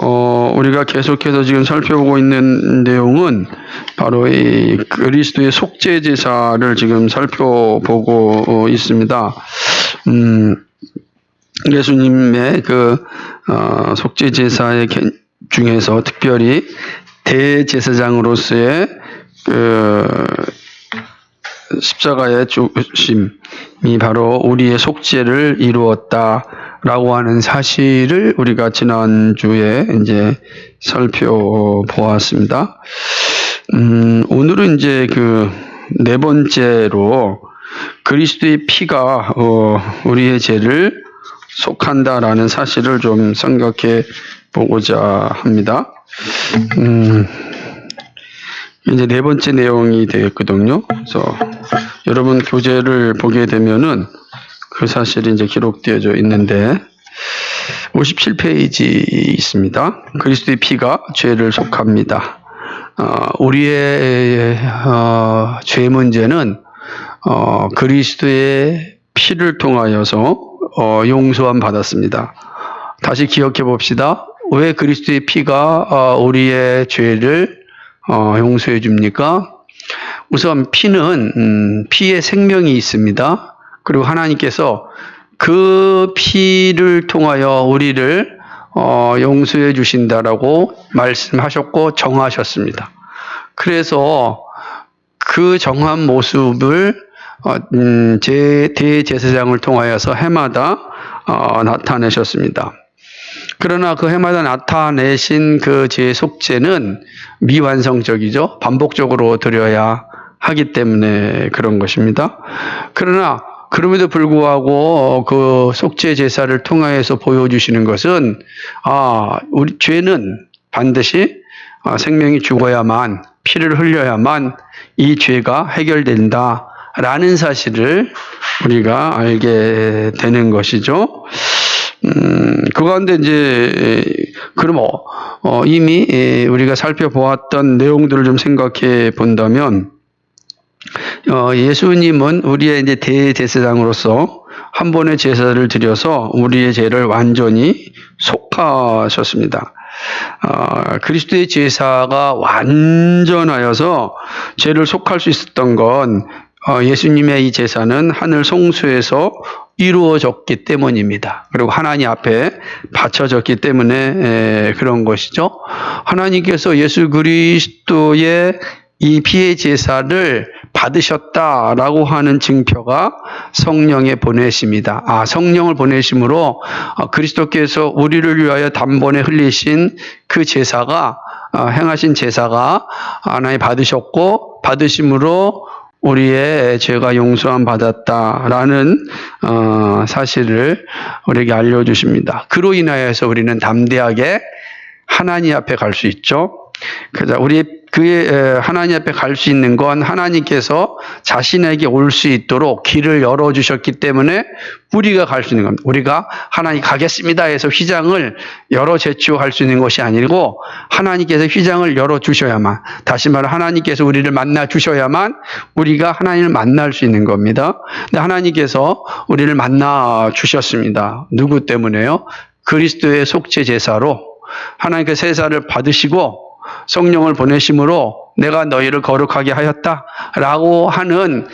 우리가 계속해서 지금 살펴보고 있는 내용은 바로 이 그리스도의 속죄 제사를 지금 살펴보고 있습니다. 예수님의 속죄 제사의 중에서 특별히 대제사장으로서의 십자가의 죽으심이 바로 우리의 속죄를 이루었다라고 하는 사실을 우리가 지난주에 이제 살펴보았습니다. 오늘은 이제 네 번째로 그리스도의 피가 우리의 죄를 속한다라는 사실을 좀 생각해 보고자 합니다. 이제 네 번째 내용이 되겠거든요. 그래서 여러분 교재를 보게 되면은 그 사실이 이제 기록되어져 있는데 57페이지 있습니다. 그리스도의 피가 죄를 속합니다. 우리의 죄 문제는 그리스도의 피를 통하여서 용서함 받았습니다. 다시 기억해 봅시다. 왜 그리스도의 피가 우리의 죄를 용서해 줍니까? 우선 피는 피에 생명이 있습니다. 그리고 하나님께서 그 피를 통하여 우리를 용서해 주신다라고 말씀하셨고 정하셨습니다. 그래서 그 정한 모습을 대제사장을 통하여서 해마다 나타내셨습니다. 그러나 그 해마다 나타내신 그 죄 속죄는 미완성적이죠. 반복적으로 드려야 하기 때문에 그런 것입니다. 그러나 그럼에도 불구하고 그 속죄 제사를 통하여서 보여주시는 것은 우리 죄는 반드시 생명이 죽어야만 피를 흘려야만 이 죄가 해결된다라는 사실을 우리가 알게 되는 것이죠. 그 가운데 이제, 그럼, 이미 우리가 살펴보았던 내용들을 좀 생각해 본다면, 예수님은 우리의 이제 대제사장으로서 한 번의 제사를 드려서 우리의 죄를 완전히 속하셨습니다. 그리스도의 제사가 완전하여서 죄를 속할 수 있었던 건 예수님의 이 제사는 하늘 성소에서 이루어졌기 때문입니다. 그리고 하나님 앞에 바쳐졌기 때문에 그런 것이죠. 하나님께서 예수 그리스도의 이 피의 제사를 받으셨다라고 하는 증표가 성령의 보내심이다. 성령을 보내심으로 그리스도께서 우리를 위하여 단번에 흘리신 그 제사가 행하신 제사가 하나님 받으셨고 받으심으로 우리의 죄가 용서함 받았다라는 사실을 우리에게 알려주십니다. 그로 인하여서 우리는 담대하게 하나님 앞에 갈 수 있죠. 그래서 하나님 앞에 갈 수 있는 건 하나님께서 자신에게 올 수 있도록 길을 열어주셨기 때문에 우리가 갈 수 있는 겁니다. 우리가 하나님 가겠습니다 해서 휘장을 열어 제치고 할 수 있는 것이 아니고 하나님께서 휘장을 열어주셔야만, 다시 말해 하나님께서 우리를 만나 주셔야만 우리가 하나님을 만날 수 있는 겁니다. 근데 하나님께서 우리를 만나 주셨습니다. 누구 때문에요? 그리스도의 속죄 제사로 하나님께서 세사를 받으시고 성령을 보내심으로 내가 너희를 거룩하게 하였다라고 하는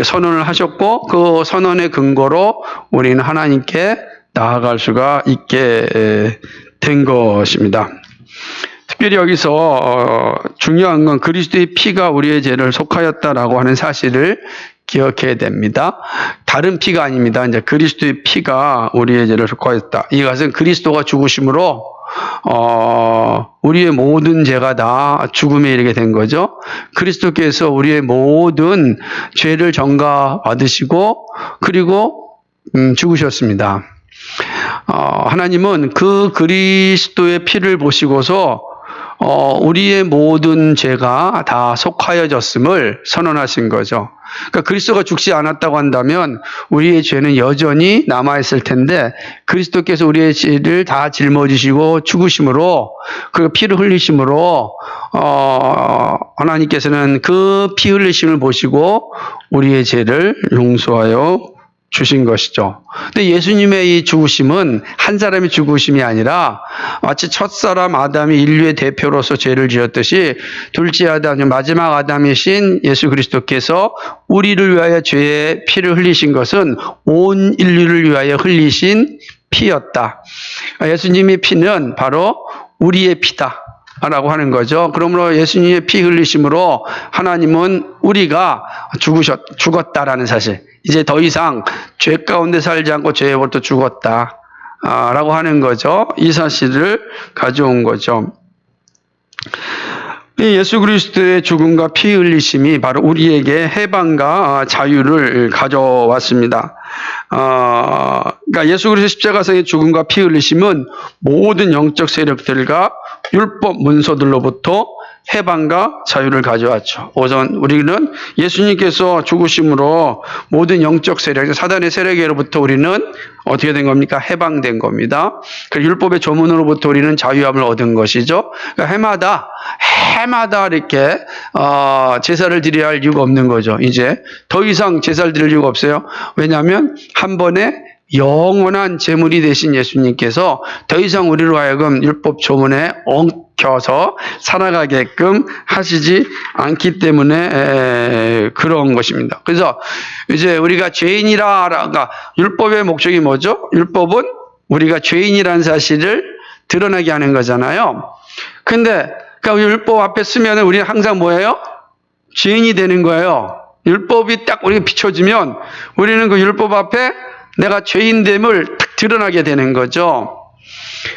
선언을 하셨고 그 선언의 근거로 우리는 하나님께 나아갈 수가 있게 된 것입니다. 특별히 여기서 중요한 건 그리스도의 피가 우리의 죄를 속하였다라고 하는 사실을 기억해야 됩니다. 다른 피가 아닙니다. 이제 그리스도의 피가 우리의 죄를 속하였다. 이것은 그리스도가 죽으심으로 우리의 모든 죄가 다 죽음에 이르게 된 거죠. 그리스도께서 우리의 모든 죄를 전가받으시고 그리고 죽으셨습니다. 하나님은 그 그리스도의 피를 보시고서 우리의 모든 죄가 다 속하여졌음을 선언하신 거죠. 그러니까 그리스도가 죽지 않았다고 한다면 우리의 죄는 여전히 남아있을 텐데 그리스도께서 우리의 죄를 다 짊어지시고 죽으심으로 그 피를 흘리심으로 하나님께서는 그 피 흘리심을 보시고 우리의 죄를 용서하여 주신 것이죠. 근데 예수님의 이 죽으심은 한 사람이 죽으심이 아니라 마치 첫사람 아담이 인류의 대표로서 죄를 지었듯이 둘째 아담, 마지막 아담이신 예수 그리스도께서 우리를 위하여 죄의 피를 흘리신 것은 온 인류를 위하여 흘리신 피였다. 예수님의 피는 바로 우리의 피다 라고 하는 거죠. 그러므로 예수님의 피 흘리심으로 하나님은 우리가 죽었다라는 사실, 이제 더 이상 죄 가운데 살지 않고 죄로부터 죽었다 라고 하는 거죠. 이 사실을 가져온 거죠. 예수 그리스도의 죽음과 피 흘리심이 바로 우리에게 해방과 자유를 가져왔습니다. 그러니까 예수 그리스도 십자가상의 죽음과 피 흘리심은 모든 영적 세력들과 율법 문서들로부터 해방과 자유를 가져왔죠. 우선 우리는 예수님께서 죽으심으로 모든 영적 세력, 사단의 세력으로부터 우리는 어떻게 된 겁니까? 해방된 겁니다. 그 율법의 조문으로부터 우리는 자유함을 얻은 것이죠. 그러니까 해마다 이렇게 제사를 드려야 할 이유가 없는 거죠. 이제 더 이상 제사를 드릴 이유가 없어요. 왜냐하면 한 번에 영원한 제물이 되신 예수님께서 더 이상 우리로 하여금 율법 조문에 엉켜서 살아가게끔 하시지 않기 때문에 그런 것입니다. 그래서 이제 우리가 죄인이라, 그러니까 율법의 목적이 뭐죠? 율법은 우리가 죄인이라는 사실을 드러나게 하는 거잖아요. 근데 그러니까 율법 앞에 쓰면 우리는 항상 뭐예요? 죄인이 되는 거예요. 율법이 딱 우리가 비춰지면 우리는 그 율법 앞에 내가 죄인됨을 딱 드러나게 되는 거죠.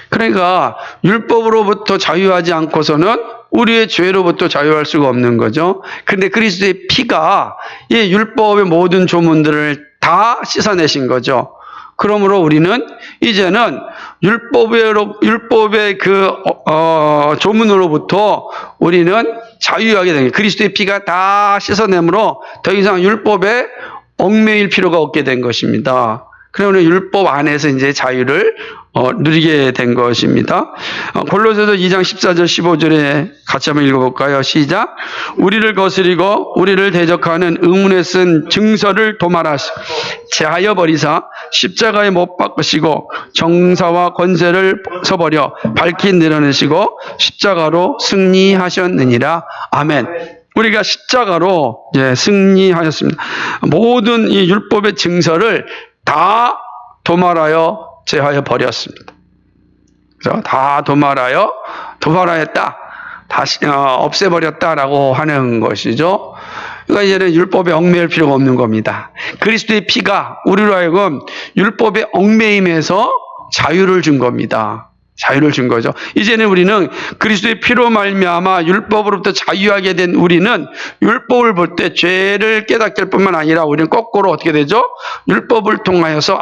그러니까 율법으로부터 자유하지 않고서는 우리의 죄로부터 자유할 수가 없는 거죠. 그런데 그리스도의 피가 이 율법의 모든 조문들을 다 씻어내신 거죠. 그러므로 우리는 이제는 율법의 그 조문으로부터 우리는 자유하게 되는 거예요. 그리스도의 피가 다 씻어내므로 더 이상 율법에 얽매일 필요가 없게 된 것입니다. 그러면 율법 안에서 이제 자유를 누리게 된 것입니다. 골로새서 2장 14절 15절에 같이 한번 읽어볼까요? 시작. 우리를 거스리고 우리를 대적하는 의문에 쓴 증서를 도말하시고 제하여 버리사 십자가에 못 박으시고 정사와 권세를 서버려 밝히 내려내시고 십자가로 승리하셨느니라. 아멘. 우리가 십자가로 승리하였습니다. 모든 이 율법의 증서를 다 도말하여 제하여 버렸습니다. 그래서 다 도말하였다. 다시 없애버렸다라고 하는 것이죠. 그러니까 이제는 율법에 얽매일 필요가 없는 겁니다. 그리스도의 피가 우리로 하여금 율법의 얽매임에서 자유를 준 겁니다. 자유를 준 거죠. 이제는 우리는 그리스도의 피로 말미암아 율법으로부터 자유하게 된 우리는 율법을 볼 때 죄를 깨닫게 할 뿐만 아니라 우리는 거꾸로 어떻게 되죠? 율법을 통하여서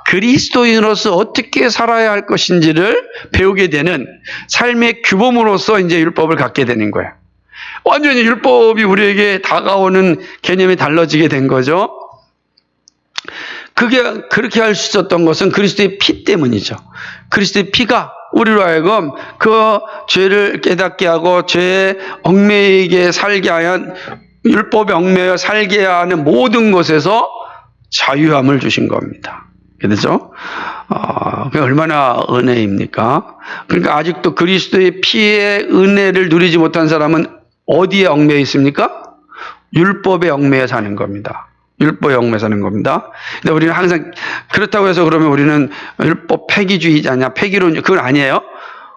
그리스도인으로서 어떻게 살아야 할 것인지를 배우게 되는 삶의 규범으로서 이제 율법을 갖게 되는 거예요. 완전히 율법이 우리에게 다가오는 개념이 달라지게 된 거죠. 그렇게 할 수 있었던 것은 그리스도의 피 때문이죠. 그리스도의 피가 우리로 하여금 그 죄를 깨닫게 하고 죄에 얽매이게 살게 하여 율법에 얽매여 살게 하는 모든 것에서 자유함을 주신 겁니다. 그렇죠? 그게 얼마나 은혜입니까? 그러니까 아직도 그리스도의 피의 은혜를 누리지 못한 사람은 어디에 얽매여 있습니까? 율법에 얽매여 사는 겁니다. 율법에 얽매여 사는 겁니다. 근데 우리는 항상 그렇다고 해서 그러면 우리는 율법 폐기주의자냐, 폐기론, 그건 아니에요.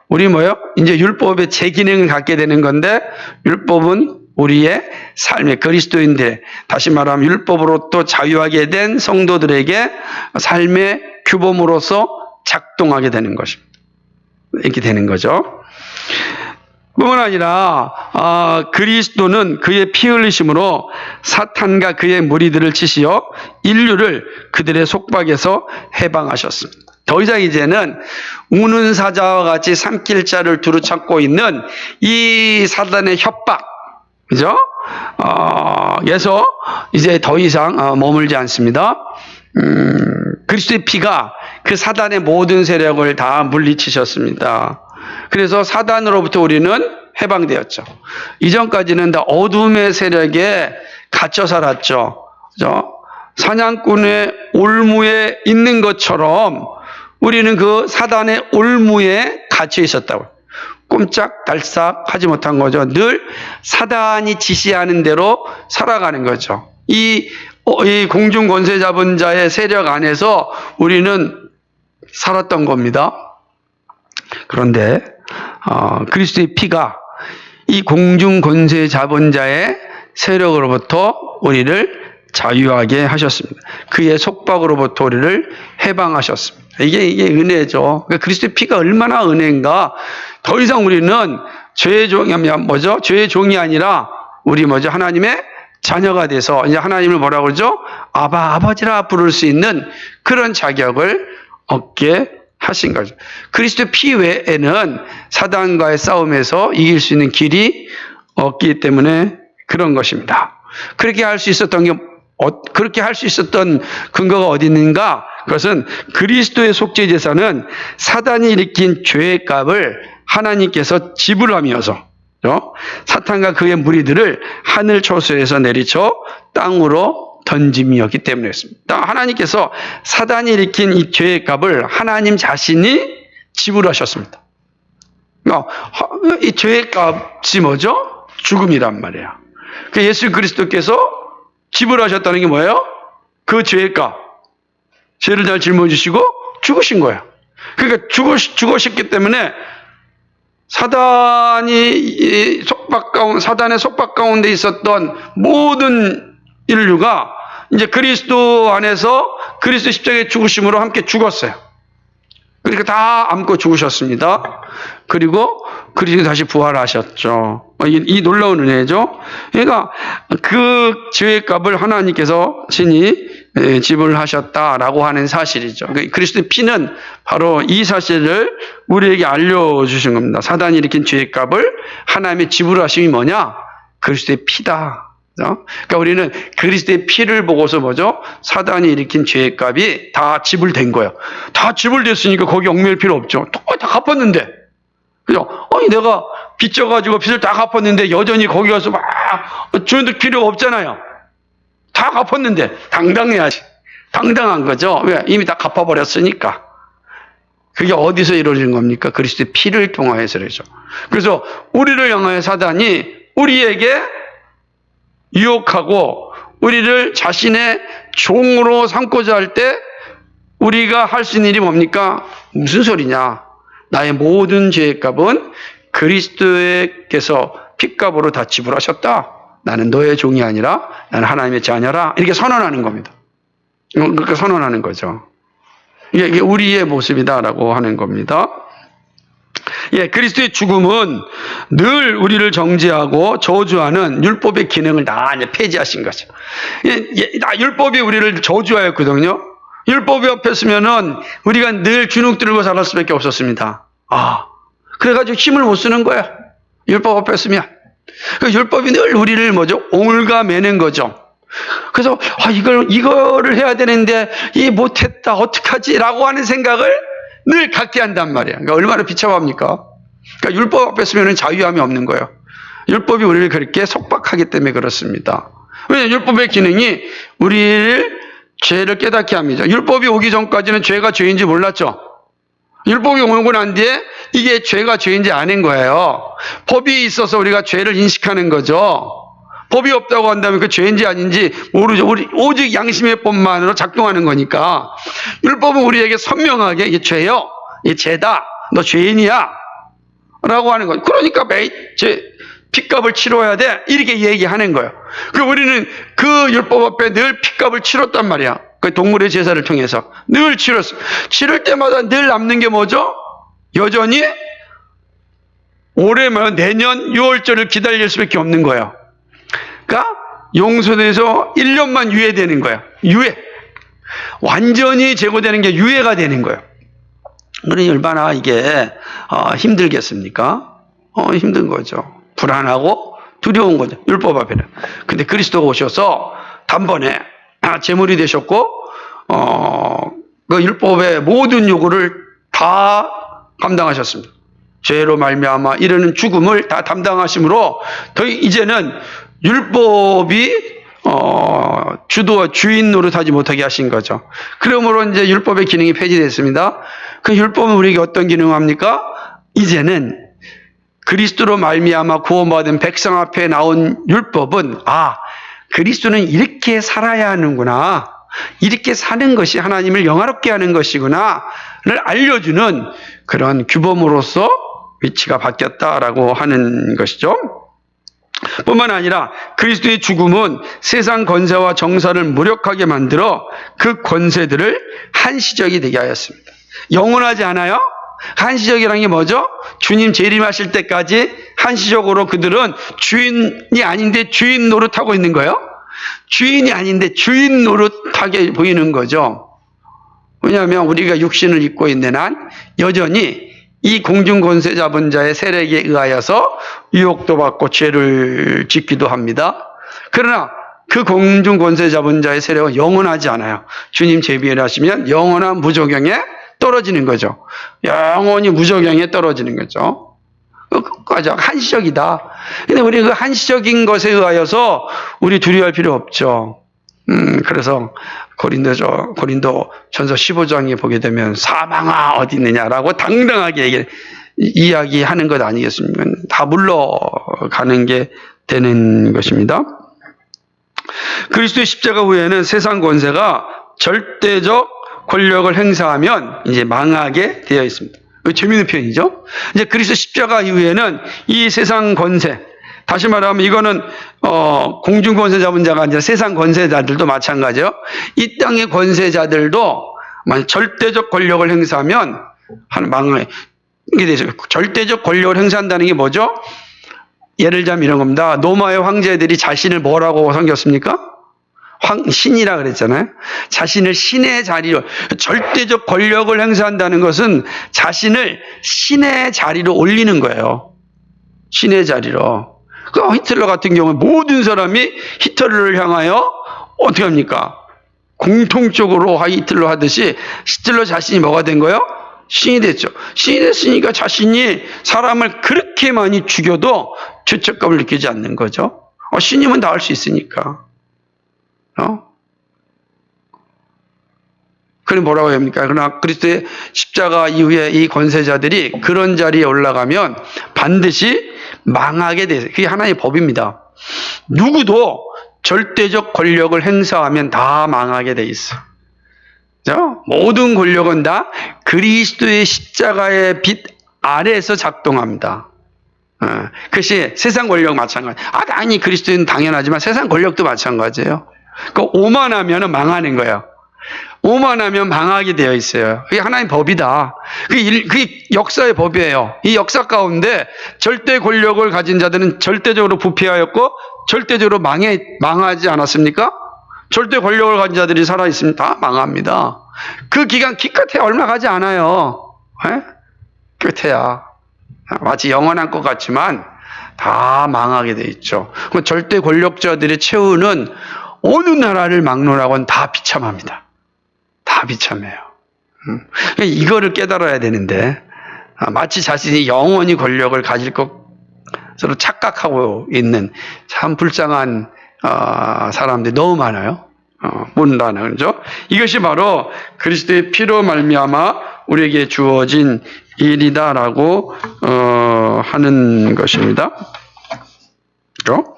우리 뭐예요? 이제 율법의 제 기능을 갖게 되는 건데, 율법은 우리의 삶의 그리스도인들, 다시 말하면 율법으로부터 자유하게 된 성도들에게 삶의 규범으로서 작동하게 되는 것입니다. 이렇게 되는 거죠. 뿐만 아니라 그리스도는 그의 피 흘리심으로 사탄과 그의 무리들을 치시어 인류를 그들의 속박에서 해방하셨습니다. 더 이상 이제는 우는 사자와 같이 삼킬 자를 두루 찾고 있는 이 사단의 협박, 그죠? 그래서 이제 더 이상 머물지 않습니다. 그리스도의 피가 그 사단의 모든 세력을 다 물리치셨습니다. 그래서 사단으로부터 우리는 해방되었죠. 이전까지는 다 어둠의 세력에 갇혀 살았죠. 그죠? 사냥꾼의 올무에 있는 것처럼 우리는 그 사단의 올무에 갇혀 있었다고. 꼼짝달싹 하지 못한 거죠. 늘 사단이 지시하는 대로 살아가는 거죠. 이 공중 권세 잡은 자의 세력 안에서 우리는 살았던 겁니다. 그런데 그리스도의 피가 이 공중 권세 잡은 자의 세력으로부터 우리를 자유하게 하셨습니다. 그의 속박으로부터 우리를 해방하셨습니다. 이게 은혜죠. 그러니까 그리스도의 피가 얼마나 은혜인가. 더 이상 우리는 죄의 종이 아니라 우리 하나님의 자녀가 돼서 이제 하나님을 뭐라고 그러죠? 아버지라 부를 수 있는 그런 자격을 얻게 하신 거죠. 그리스도의 피 외에는 사단과의 싸움에서 이길 수 있는 길이 없기 때문에 그런 것입니다. 그렇게 할 수 있었던 근거가 어디 있는가? 그것은 그리스도의 속죄 제사는 사단이 일으킨 죄의 값을 하나님께서 지불함이어서 사탄과 그의 무리들을 하늘 초소에서 내리쳐 땅으로 던짐이었기 때문이었습니다. 하나님께서 사단이 일으킨 이 죄의 값을 하나님 자신이 지불하셨습니다. 이 죄의 값이 뭐죠? 죽음이란 말이에요. 예수 그리스도께서 지불하셨다는 게 뭐예요? 그 죄의 값. 죄를 잘 짊어지시고 죽으신 거예요. 그러니까 죽으셨기 때문에 사단의 속박 가운데 있었던 모든 인류가 이제 그리스도 안에서 그리스도 십자가의 죽으심으로 함께 죽었어요. 그러니까 다 안고 죽으셨습니다. 그리고 그리스도 다시 부활하셨죠. 이 놀라운 은혜죠. 그러니까 그 죄의 값을 하나님께서 친히 지불하셨다라고 하는 사실이죠. 그리스도의 피는 바로 이 사실을 우리에게 알려주신 겁니다. 사단이 일으킨 죄의 값을 하나님의 지불하심이 뭐냐? 그리스도의 피다. 그러니까 우리는 그리스도의 피를 보고서 뭐죠? 사단이 일으킨 죄의 값이 다 지불된 거예요. 다 지불됐으니까 거기 얽매일 필요 없죠. 다 갚았는데. 그죠? 내가 빚져가지고 빚을 다 갚았는데 여전히 거기 가서 막 주는 필요가 없잖아요. 다 갚았는데 당당해야지. 당당한 거죠. 왜? 이미 다 갚아버렸으니까. 그게 어디서 이루어진 겁니까? 그리스도의 피를 통하여서 그러죠. 그래서 우리를 향하여 사단이 우리에게 유혹하고 우리를 자신의 종으로 삼고자 할 때 우리가 할 수 있는 일이 뭡니까? 무슨 소리냐? 나의 모든 죄의 값은 그리스도께서 피값으로 다 지불하셨다. 나는 너의 종이 아니라 나는 하나님의 자녀라. 이렇게 선언하는 겁니다. 그렇게 선언하는 거죠. 이게 우리의 모습이다라고 하는 겁니다. 그리스도의 죽음은 늘 우리를 정죄하고 저주하는 율법의 기능을 다 이제 폐지하신 거죠. 율법이 우리를 저주하였거든요. 율법이 없었으면은 우리가 늘 주눅 들고 살았을 수밖에 없었습니다. 그래가지고 힘을 못 쓰는 거야. 율법 없었으면. 그 율법이 늘 우리를 옹울가매는 거죠. 그래서 이거를 해야 되는데 못했다 어떡하지라고 하는 생각을 늘 갖게 한단 말이에요. 그러니까 얼마나 비참합니까? 그러니까 율법 없었으면 자유함이 없는 거예요. 율법이 우리를 그렇게 속박하기 때문에 그렇습니다. 왜냐하면 율법의 기능이 우리를 죄를 깨닫게 합니다. 율법이 오기 전까지는 죄가 죄인지 몰랐죠. 율법이 오고 난 뒤에 이게 죄가 죄인지 아는 거예요. 법이 있어서 우리가 죄를 인식하는 거죠. 법이 없다고 한다면 그 죄인지 아닌지 모르죠. 오직 양심의 법만으로 작동하는 거니까. 율법은 우리에게 선명하게 이게 죄요. 이게 죄다. 너 죄인이야. 라고 하는 거예요. 그러니까 핏값을 치러야 돼. 이렇게 얘기하는 거예요. 우리는 그 율법 앞에 늘 핏값을 치렀단 말이야. 그 동물의 제사를 통해서. 늘 치렀어. 치를 때마다 늘 남는 게 뭐죠? 여전히 올해만 내년 6월절을 기다릴 수밖에 없는 거예요. 그러니까 용서돼서 1년만 유예되는 거예요. 유예. 완전히 제거되는 게 유예가 되는 거예요. 그러니 얼마나 이게 힘들겠습니까? 힘든 거죠. 불안하고 두려운 거죠. 율법 앞에는. 근데 그리스도가 오셔서 단번에 제물이 되셨고 그 율법의 모든 요구를 다 감당하셨습니다. 죄로 말미암아 이르는 죽음을 다 담당하심으로 이제는 율법이 주도와 주인 노릇하지 못하게 하신 거죠. 그러므로 이제 율법의 기능이 폐지됐습니다. 그 율법은 우리에게 어떤 기능을 합니까? 이제는 그리스도로 말미암아 구원받은 백성 앞에 나온 율법은 그리스도는 이렇게 살아야 하는구나, 이렇게 사는 것이 하나님을 영화롭게 하는 것이구나를 알려주는 그런 규범으로서 위치가 바뀌었다라고 하는 것이죠. 뿐만 아니라 그리스도의 죽음은 세상 권세와 정사를 무력하게 만들어 그 권세들을 한시적이 되게 하였습니다. 영원하지 않아요? 한시적이라는 게 뭐죠? 주님 재림하실 때까지 한시적으로 그들은 주인이 아닌데 주인 노릇하고 있는 거예요. 주인이 아닌데 주인 노릇하게 보이는 거죠. 왜냐하면 우리가 육신을 입고 있는 한 여전히 이 공중권세 잡은 자의 세력에 의하여서 유혹도 받고 죄를 짓기도 합니다. 그러나 그 공중권세 잡은 자의 세력은 영원하지 않아요. 주님 재림하시면 영원한 무저경에 떨어지는 거죠. 영원히 무저경에 떨어지는 거죠. 끝까지 한시적이다. 근데 우리 그 한시적인 것에 의하여서 우리 두려워할 필요 없죠. 그래서 고린도 전서 15장에 보게 되면 사망아 어디 있느냐라고 당당하게 이야기하는 것 아니겠습니까? 다 물러가는 게 되는 것입니다. 그리스도의 십자가 후에는 세상 권세가 절대적 권력을 행사하면 이제 망하게 되어 있습니다. 재미있는 표현이죠. 이제 그리스도 십자가 이후에는 이 세상 권세, 다시 말하면 이거는 공중 권세 잡은 자가 아니라 세상 권세자들도 마찬가지요. 이 땅의 권세자들도 만약 절대적 권력을 행사하면 망해. 이게 되죠. 절대적 권력을 행사한다는 게 뭐죠? 예를 들자면 이런 겁니다. 로마의 황제들이 자신을 뭐라고 섬겼습니까? 신이라 그랬잖아요. 자신을 신의 자리로, 절대적 권력을 행사한다는 것은 자신을 신의 자리로 올리는 거예요. 신의 자리로. 히틀러 같은 경우는 모든 사람이 히틀러를 향하여 어떻게 합니까? 공통적으로 히틀러 하듯이 히틀러 자신이 뭐가 된 거예요? 신이 됐죠. 신이 됐으니까 자신이 사람을 그렇게 많이 죽여도 죄책감을 느끼지 않는 거죠. 신이면 다 할 수 있으니까. 그래 뭐라고 합니까? 그러나 그리스도의 십자가 이후에 이 권세자들이 그런 자리에 올라가면 반드시 망하게 돼 있어요. 그게 하나의 법입니다. 누구도 절대적 권력을 행사하면 다 망하게 돼 있어. 모든 권력은 다 그리스도의 십자가의 빛 아래에서 작동합니다. 그것이 세상 권력 마찬가지. 당연히 그리스도는 당연하지만 세상 권력도 마찬가지예요. 오만하면 망하는 거예요. 오만하면 망하게 되어 있어요. 그게 하나의 법이다. 그게 역사의 법이에요. 이 역사 가운데 절대 권력을 가진 자들은 절대적으로 부패하였고 절대적으로 망하지 않았습니까? 절대 권력을 가진 자들이 살아있으면 다 망합니다. 그 기간 기껏해 얼마 가지 않아요. 끝에야. 마치 영원한 것 같지만 다 망하게 돼 있죠. 절대 권력자들의 최후는 어느 나라를 막론하고는 다 비참합니다. 다 비참해요. 이거를 깨달아야 되는데 마치 자신이 영원히 권력을 가질 것으로 착각하고 있는 참 불쌍한 사람들이 너무 많아요. 문란한 거죠. 이것이 바로 그리스도의 피로 말미암아 우리에게 주어진 일이다라고 하는 것입니다. 그렇죠?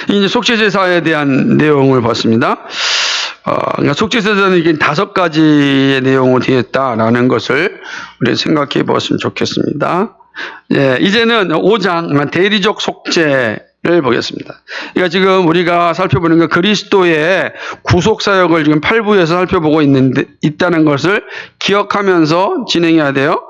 이제 속죄제사에 대한 내용을 봤습니다. 그러니까 속죄제사는 이게 5가지의 내용으로 되어 있다라는 것을 우리 생각해 보았으면 좋겠습니다. 이제는 5장 대리적 속죄를 보겠습니다. 그러니까 지금 우리가 살펴보는 건 그리스도의 구속 사역을 지금 8부에서 살펴보고 있다는 것을 기억하면서 진행해야 돼요.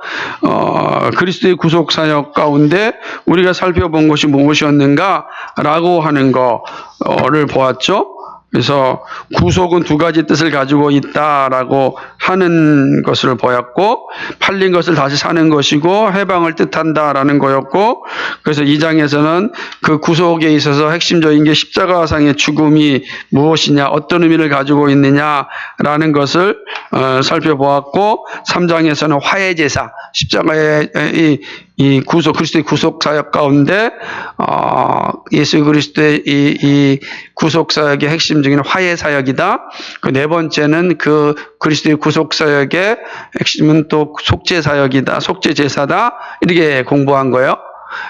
그리스도의 구속 사역 가운데 우리가 살펴본 것이 무엇이었는가라고 하는 거를 보았죠. 그래서 구속은 2가지 뜻을 가지고 있다라고 하는 것을 보였고, 팔린 것을 다시 사는 것이고 해방을 뜻한다라는 거였고, 그래서 2장에서는 그 구속에 있어서 핵심적인 게 십자가상의 죽음이 무엇이냐, 어떤 의미를 가지고 있느냐라는 것을 살펴보았고, 3장에서는 화해제사, 십자가의 이 그리스도의 구속 사역 가운데 예수 그리스도의 이 구속 사역의 핵심 중에는 화해 사역이다. 그 네 번째는 그 그리스도의 구속 사역의 핵심은 또 속죄 사역이다. 속죄 제사다. 이렇게 공부한 거예요.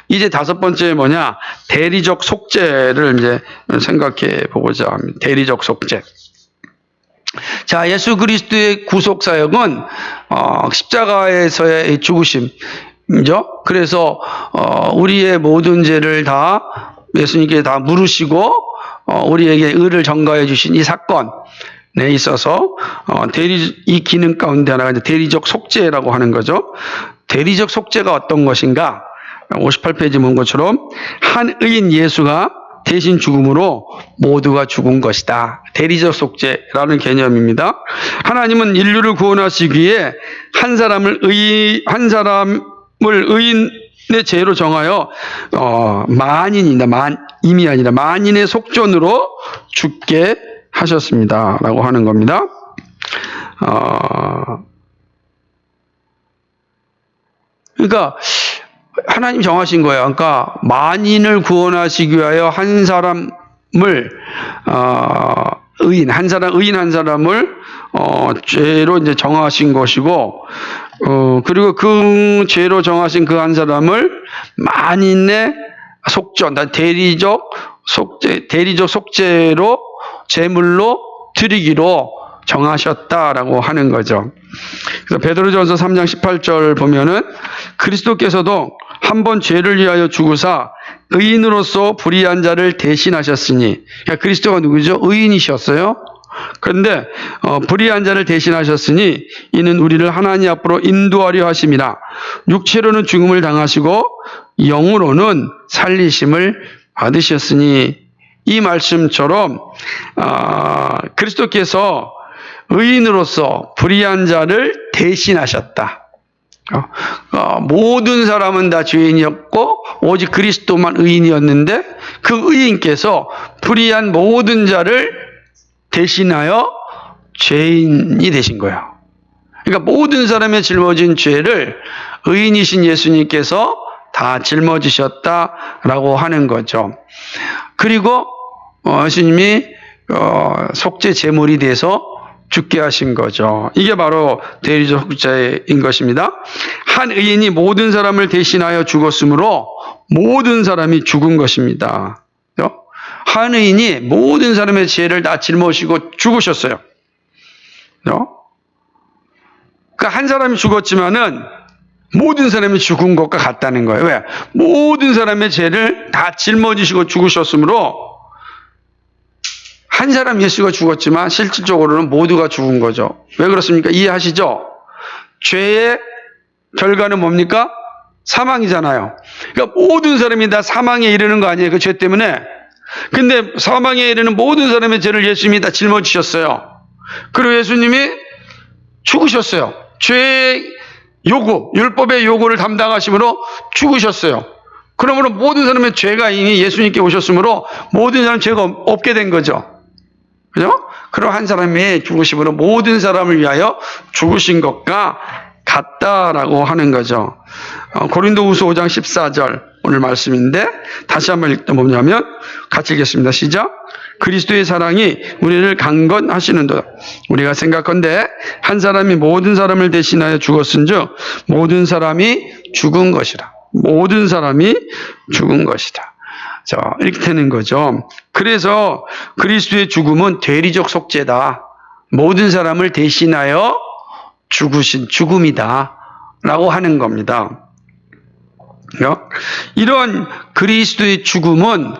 이제 다섯 번째 뭐냐? 대리적 속죄를 이제 생각해 보고자 합니다. 대리적 속죄. 자, 예수 그리스도의 구속 사역은 십자가에서의 죽으심이죠. 그래서 우리의 모든 죄를 다 예수님께 다 물으시고 우리에게 의를 전가해 주신 이 사건에 있어서 이 기능 가운데 하나가 이제 대리적 속죄라고 하는 거죠. 대리적 속죄가 어떤 것인가? 58페이지 본 것처럼 한 의인 예수가 대신 죽음으로 모두가 죽은 것이다. 대리적 속죄라는 개념입니다. 하나님은 인류를 구원하시기 위해 한 사람을 의인의 죄로 정하여 임이 아니라 만인의 속전으로 죽게 하셨습니다라고 하는 겁니다. 그러니까 하나님 정하신 거예요. 그러니까 만인을 구원하시기 위하여 한 사람을 의인 한 사람을 죄로 이제 정하신 것이고 그리고 그 죄로 정하신 그 한 사람을 만인의 속전, 대리적 속죄로 제물로 드리기로 정하셨다라고 하는 거죠. 그래서 베드로전서 3장 18절 보면은 그리스도께서도 한 번 죄를 위하여 죽으사 의인으로서 불의한 자를 대신하셨으니, 그러니까 그리스도가 누구죠? 의인이셨어요. 그런데 불의한 자를 대신하셨으니 이는 우리를 하나님 앞으로 인도하려 하심이라. 육체로는 죽음을 당하시고 영으로는 살리심을 받으셨으니, 이 말씀처럼 그리스도께서 의인으로서 불의한 자를 대신하셨다. 모든 사람은 다 죄인이었고 오직 그리스도만 의인이었는데 그 의인께서 불의한 모든 자를 대신하여 죄인이 되신 거예요. 그러니까 모든 사람의 짊어진 죄를 의인이신 예수님께서 다 짊어지셨다라고 하는 거죠. 그리고 예수님이 속죄 제물이 돼서 죽게 하신 거죠. 이게 바로 대리적 속죄인 것입니다. 한 의인이 모든 사람을 대신하여 죽었으므로 모든 사람이 죽은 것입니다. 한 의인이 모든 사람의 죄를 다 짊어지고 죽으셨어요. 그러니까 한 사람이 죽었지만은 모든 사람이 죽은 것과 같다는 거예요. 왜? 모든 사람의 죄를 다 짊어지시고 죽으셨으므로 한 사람 예수가 죽었지만 실질적으로는 모두가 죽은 거죠. 왜 그렇습니까? 이해하시죠? 죄의 결과는 뭡니까? 사망이잖아요. 그러니까 모든 사람이 다 사망에 이르는 거 아니에요? 그 죄 때문에. 근데 사망에 이르는 모든 사람의 죄를 예수님이 다 짊어지셨어요. 그리고 예수님이 죽으셨어요. 죄의 요구, 율법의 요구를 담당하심으로 죽으셨어요. 그러므로 모든 사람의 죄가 이미 예수님께 오셨으므로 모든 사람 죄가 없게 된 거죠. 그죠? 그럼 한 사람이 죽으심으로 모든 사람을 위하여 죽으신 것과 같다라고 하는 거죠. 고린도후서 5장 14절 오늘 말씀인데 다시 한번 읽다 보면 같이 읽겠습니다. 시작. 그리스도의 사랑이 우리를 강건하시는도다. 우리가 생각건대 한 사람이 모든 사람을 대신하여 죽었은즉 모든 사람이 죽은 것이라. 모든 사람이 죽은 것이다. 자, 이렇게 되는 거죠. 그래서 그리스도의 죽음은 대리적 속죄다. 모든 사람을 대신하여 죽으신 죽음이다. 라고 하는 겁니다. 이런 그리스도의 죽음은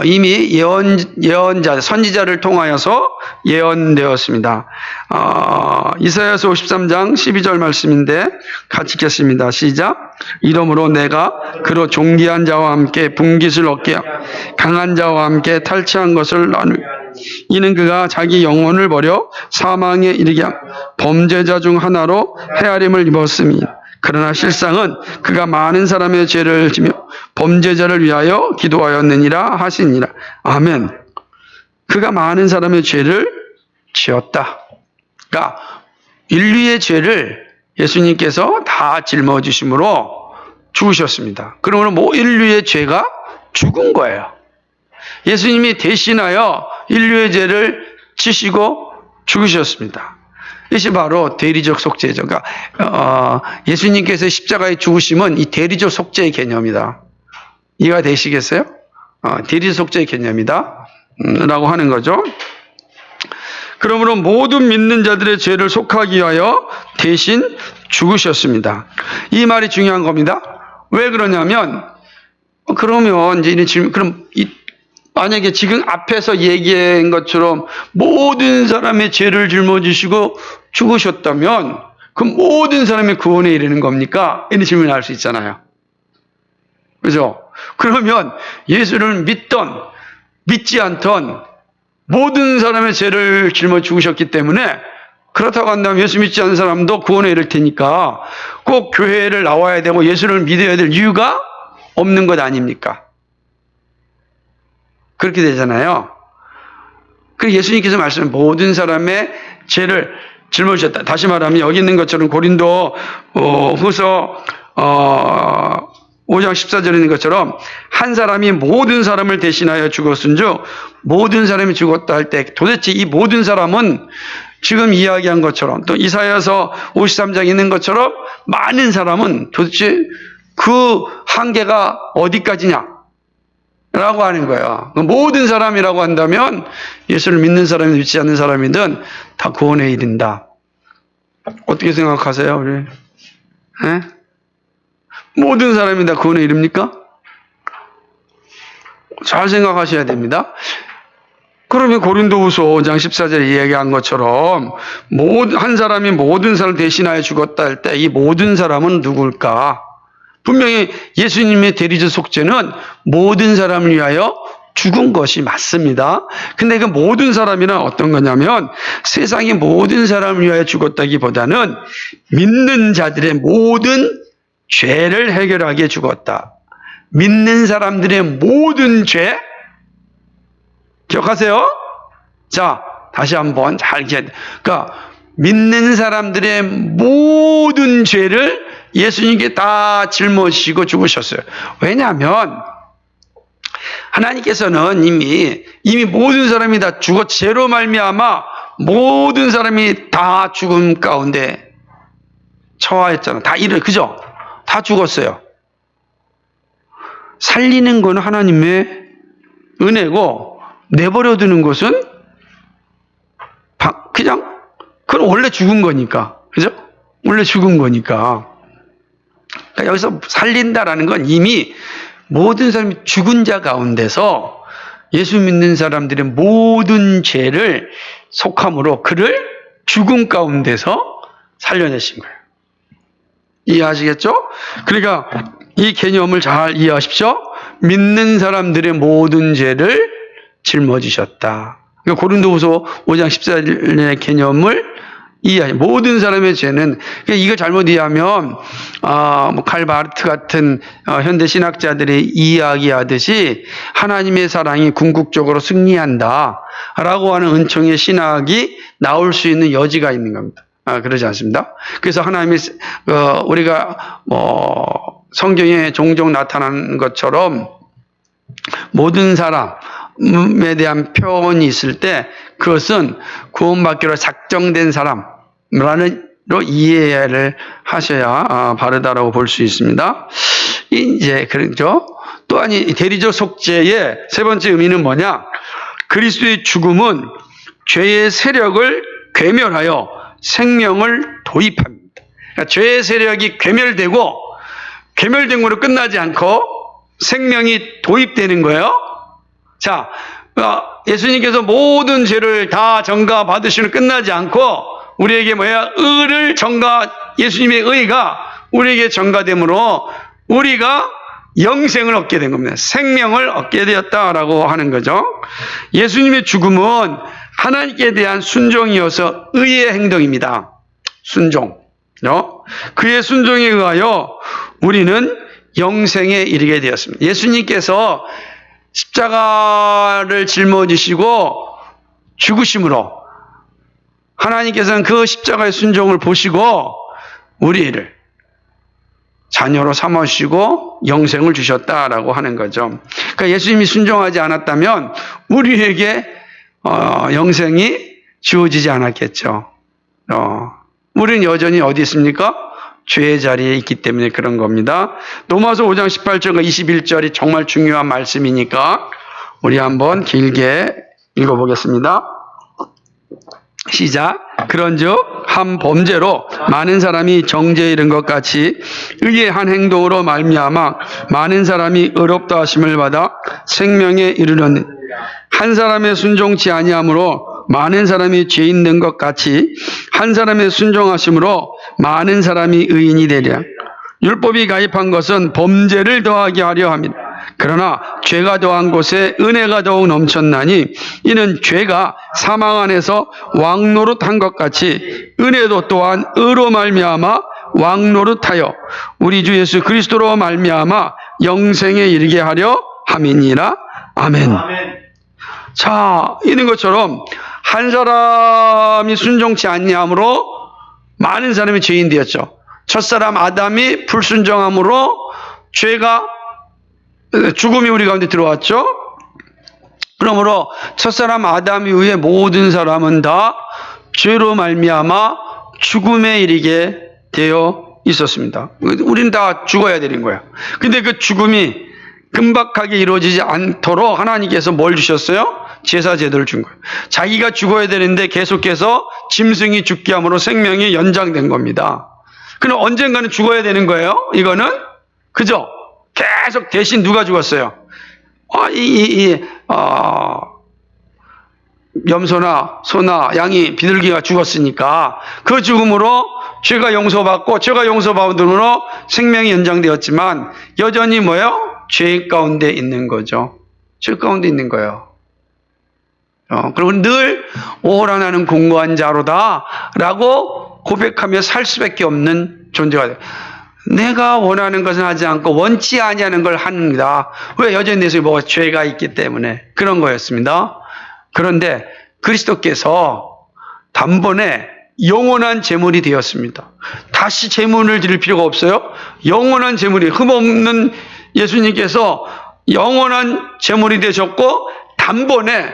이미 예언자, 선지자를 통하여서 예언되었습니다. 이사야서 53장 12절 말씀인데 같이 읽겠습니다. 시작. 이러므로 내가 그로 존귀한 자와 함께 분깃을 얻게 강한 자와 함께 탈취한 것을 나누. 이는 그가 자기 영혼을 버려 사망에 이르게 한 범죄자 중 하나로 헤아림을 입었으니 그러나 실상은 그가 많은 사람의 죄를 지며 범죄자를 위하여 기도하였느니라 하시니라. 아멘. 그가 많은 사람의 죄를 지었다. 그러니까 인류의 죄를 예수님께서 다 짊어지심으로 죽으셨습니다. 그러므로 인류의 죄가 죽은 거예요. 예수님이 대신하여 인류의 죄를 지시고 죽으셨습니다. 이것이 바로 대리적 속죄죠. 그러니까 예수님께서 십자가에 죽으심은 이 대리적 속죄의 개념이다. 이해가 되시겠어요? 대리적 속죄의 개념이다. 라고 하는 거죠. 그러므로 모든 믿는 자들의 죄를 속하기 위하여 대신 죽으셨습니다. 이 말이 중요한 겁니다. 왜 그러냐면, 그러면 이제 이런 질문, 그럼 만약에 지금 앞에서 얘기한 것처럼 모든 사람의 죄를 짊어지시고 죽으셨다면 그 모든 사람의 구원에 이르는 겁니까? 이런 질문을 할 수 있잖아요. 그죠? 그러면 예수를 믿던 믿지 않던 모든 사람의 죄를 짊어 죽으셨기 때문에 그렇다고 한다면 예수 믿지 않는 사람도 구원에 이를 테니까 꼭 교회를 나와야 되고 예수를 믿어야 될 이유가 없는 것 아닙니까? 그렇게 되잖아요. 그리고 예수님께서 말씀한 모든 사람의 죄를 짊어지셨다. 다시 말하면 여기 있는 것처럼 고린도 후서 5장 14절에 있는 것처럼 한 사람이 모든 사람을 대신하여 죽었은즉 모든 사람이 죽었다 할 때 도대체 이 모든 사람은 지금 이야기한 것처럼 또 이사야서 53장에 있는 것처럼 많은 사람은 도대체 그 한계가 어디까지냐? 라고 하는 거예요. 모든 사람이라고 한다면 예수를 믿는 사람이든 믿지 않는 사람이든 다 구원에 이른다. 어떻게 생각하세요? 우리? 네? 모든 사람이 다 구원에 이릅니까? 잘 생각하셔야 됩니다. 그러면 고린도후서 5장 14절에 이야기한 것처럼 한 사람이 모든 사람을 대신하여 죽었다 할 때 이 모든 사람은 누굴까? 분명히 예수님의 대리적 속죄는 모든 사람을 위하여 죽은 것이 맞습니다. 근데 그 모든 사람이란 어떤 거냐면 세상의 모든 사람을 위하여 죽었다기보다는 믿는 자들의 모든 죄를 해결하게 죽었다. 믿는 사람들의 모든 죄 기억하세요? 자, 다시 한번 잘 기억해. 그러니까 믿는 사람들의 모든 죄를 예수님께 다 짊어지시고 죽으셨어요. 왜냐하면 하나님께서는 이미 모든 사람이 다 죄로 말미암아 모든 사람이 다 죽음 가운데 처하였잖아. 그죠? 다 죽었어요. 살리는 건 하나님의 은혜고 내버려 두는 것은 그건 원래 죽은 거니까. 그죠? 원래 죽은 거니까. 그러니까 여기서 살린다라는 건 이미 모든 사람이 죽은 자 가운데서 예수 믿는 사람들의 모든 죄를 속함으로 그를 죽음 가운데서 살려내신 거예요. 이해하시겠죠? 그러니까 이 개념을 잘 이해하십시오. 믿는 사람들의 모든 죄를 짊어지셨다. 그러니까 고린도후서 5장 14절의 개념을 모든 사람의 죄는, 그러니까 이거 잘못 이해하면, 칼 바르트 같은, 현대 신학자들이 이야기하듯이 하나님의 사랑이 궁극적으로 승리한다. 라고 하는 은총의 신학이 나올 수 있는 여지가 있는 겁니다. 그러지 않습니다. 그래서 하나님이, 우리가, 성경에 종종 나타나는 것처럼 모든 사람에 대한 표현이 있을 때 그것은 구원받기로 작정된 사람으로 이해를 하셔야 바르다라고 볼 수 있습니다. 이제 그렇죠. 또한 이 대리적 속죄의 세 번째 의미는 뭐냐? 그리스도의 죽음은 죄의 세력을 괴멸하여 생명을 도입합니다. 그러니까 죄의 세력이 괴멸된 거로 끝나지 않고 생명이 도입되는 거예요. 자, 예수님께서 모든 죄를 다 전가 받으시는 끝나지 않고 우리에게 예수님의 의가 우리에게 전가됨으로 우리가 영생을 얻게 된 겁니다. 생명을 얻게 되었다라고 하는 거죠. 예수님의 죽음은 하나님께 대한 순종이어서 의의 행동입니다. 순종. 그의 순종에 의하여 우리는 영생에 이르게 되었습니다. 예수님께서 십자가를 짊어지시고 죽으심으로 하나님께서는 그 십자가의 순종을 보시고 우리를 자녀로 삼으시고 영생을 주셨다라고 하는 거죠. 그러니까 예수님이 순종하지 않았다면 우리에게 영생이 주어지지 않았겠죠. 우리는 여전히 어디 있습니까? 죄의 자리에 있기 때문에 그런 겁니다. 로마서 5장 18절과 21절이 정말 중요한 말씀이니까 우리 한번 길게 읽어보겠습니다. 시작. 그런즉 한 범죄로 많은 사람이 정죄에 이른 것 같이 의의 한 행동으로 말미암아 많은 사람이 의롭다 하심을 받아 생명에 이르려니 한 사람의 순종치 아니함으로 많은 사람이 죄인 된 것 같이 한 사람의 순종하심으로 많은 사람이 의인이 되리라. 율법이 가입한 것은 범죄를 더하게 하려 함이라. 그러나 죄가 더한 곳에 은혜가 더욱 넘쳤나니 이는 죄가 사망 안에서 왕노릇한 것 같이 은혜도 또한 의로 말미암아 왕노릇하여 우리 주 예수 그리스도로 말미암아 영생에 이르게 하려 함이니라. 아멘. 자, 이런 것처럼 한 사람이 순종치 아니함으로 많은 사람이 죄인 되었죠. 첫사람 아담이 불순종함으로 죄가 죽음이 우리 가운데 들어왔죠. 그러므로 첫사람 아담 이후에 모든 사람은 다 죄로 말미암아 죽음에 이르게 되어 있었습니다. 우리는 다 죽어야 되는 거예요. 근데 그 죽음이 금박하게 이루어지지 않도록 하나님께서 뭘 주셨어요? 제사 제도를 준 거예요. 자기가 죽어야 되는데 계속해서 짐승이 죽게 함으로 생명이 연장된 겁니다. 그럼 언젠가는 죽어야 되는 거예요. 이거는 그죠? 계속 대신 누가 죽었어요? 염소나 소나 양이 비둘기가 죽었으니까 그 죽음으로 죄가 용서받고 죄가 용서받음으로 생명이 연장되었지만 여전히 뭐예요? 죄 가운데 있는 거죠. 죄 가운데 있는 거예요. 그리고 늘 오호라 나는 공고한 자로다 라고 고백하며 살 수밖에 없는 존재가 돼요. 내가 원하는 것은 하지 않고 원치 아니하는 걸 합니다. 왜? 여전히 내 속에 뭐가 죄가 있기 때문에 그런 거였습니다. 그런데 그리스도께서 단번에 영원한 제물이 되었습니다. 다시 제물을 드릴 필요가 없어요. 영원한 제물이 흠없는 예수님께서 영원한 제물이 되셨고 단번에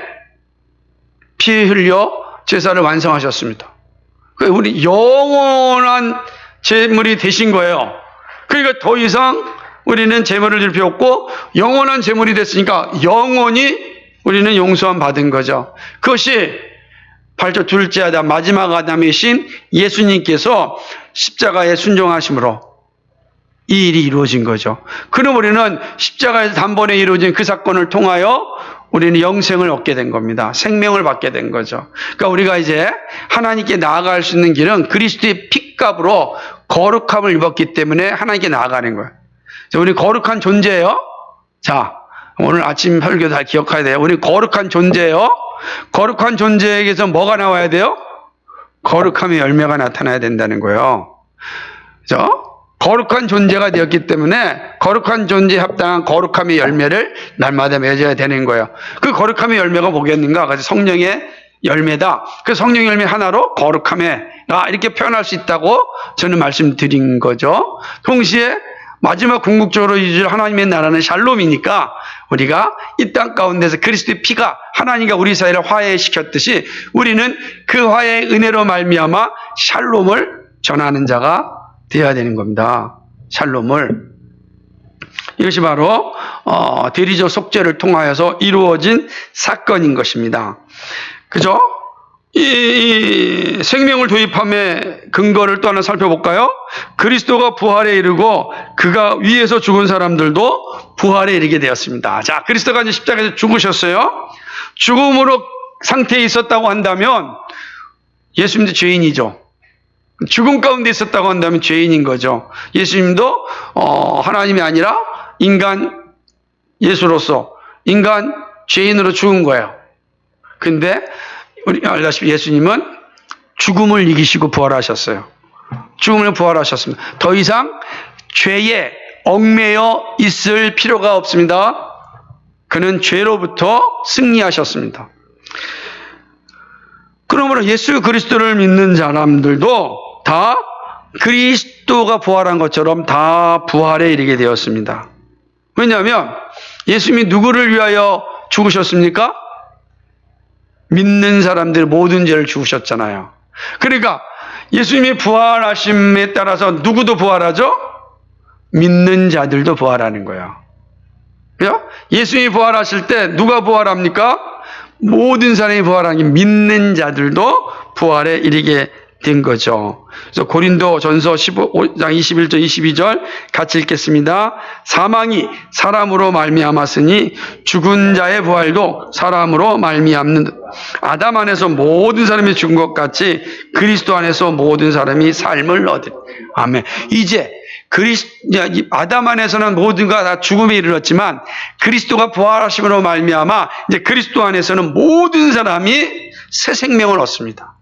피 흘려 제사를 완성하셨습니다. 우리 영원한 제물이 되신 거예요. 그러니까 더 이상 우리는 제물을 드릴 필요 없고 영원한 제물이 됐으니까 영원히 우리는 용서함 받은 거죠. 그것이 발조 둘째 아담 마지막 아담이신 예수님께서 십자가에 순종하심으로 이 일이 이루어진 거죠. 그럼 우리는 십자가에서 단번에 이루어진 그 사건을 통하여 우리는 영생을 얻게 된 겁니다. 생명을 받게 된 거죠. 그러니까 우리가 이제 하나님께 나아갈 수 있는 길은 그리스도의 핏값으로 거룩함을 입었기 때문에 하나님께 나아가는 거예요. 우리 거룩한 존재예요. 자, 오늘 아침 설교 다 기억해야 돼요. 우리 거룩한 존재예요. 거룩한 존재에게서 뭐가 나와야 돼요? 거룩함의 열매가 나타나야 된다는 거예요. 그죠? 거룩한 존재가 되었기 때문에 거룩한 존재에 합당한 거룩함의 열매를 날마다 맺어야 되는 거예요. 그 거룩함의 열매가 뭐겠는가? 그래서 성령의 열매다. 그 성령의 열매 하나로 거룩함에 이렇게 표현할 수 있다고 저는 말씀드린 거죠. 동시에 마지막 궁극적으로 이룰 하나님의 나라는 샬롬이니까 우리가 이 땅 가운데서 그리스도의 피가 하나님과 우리 사이를 화해시켰듯이 우리는 그 화해의 은혜로 말미암아 샬롬을 전하는 자가 되어야 되는 겁니다. 샬롬을. 이것이 바로 대리적 속죄를 통하여서 이루어진 사건인 것입니다. 그죠? 이 생명을 도입함의 근거를 또 하나 살펴볼까요? 그리스도가 부활에 이르고 그가 위에서 죽은 사람들도 부활에 이르게 되었습니다. 자, 그리스도가 이제 십자가에서 죽으셨어요. 죽음으로 상태에 있었다고 한다면 예수님도 죄인이죠. 죽음 가운데 있었다고 한다면 죄인인 거죠. 예수님도 하나님이 아니라 인간 예수로서 인간 죄인으로 죽은 거예요. 근데 우리 알다시피 예수님은 죽음을 이기시고 부활하셨어요. 죽음을 부활하셨습니다. 더 이상 죄에 얽매여 있을 필요가 없습니다. 그는 죄로부터 승리하셨습니다. 그러므로 예수 그리스도를 믿는 사람들도 다 그리스도가 부활한 것처럼 다 부활에 이르게 되었습니다. 왜냐하면 예수님이 누구를 위하여 죽으셨습니까? 믿는 사람들 모든 죄를 죽으셨잖아요. 그러니까 예수님이 부활하심에 따라서 누구도 부활하죠? 믿는 자들도 부활하는 거예요. 예수님이 부활하실 때 누가 부활합니까? 모든 사람이 부활하는 게 믿는 자들도 부활에 이르게 된 거죠. 그래서 고린도 전서 15장 21절 22절 같이 읽겠습니다. 사망이 사람으로 말미암았으니 죽은 자의 부활도 사람으로 말미암는 아담 안에서 모든 사람이 죽은 것 같이 그리스도 안에서 모든 사람이 삶을 얻으리. 아멘. 이제 아담 안에서는 모두가 다 죽음에 이르렀지만 그리스도가 부활하심으로 말미암아 이제 그리스도 안에서는 모든 사람이 새 생명을 얻습니다.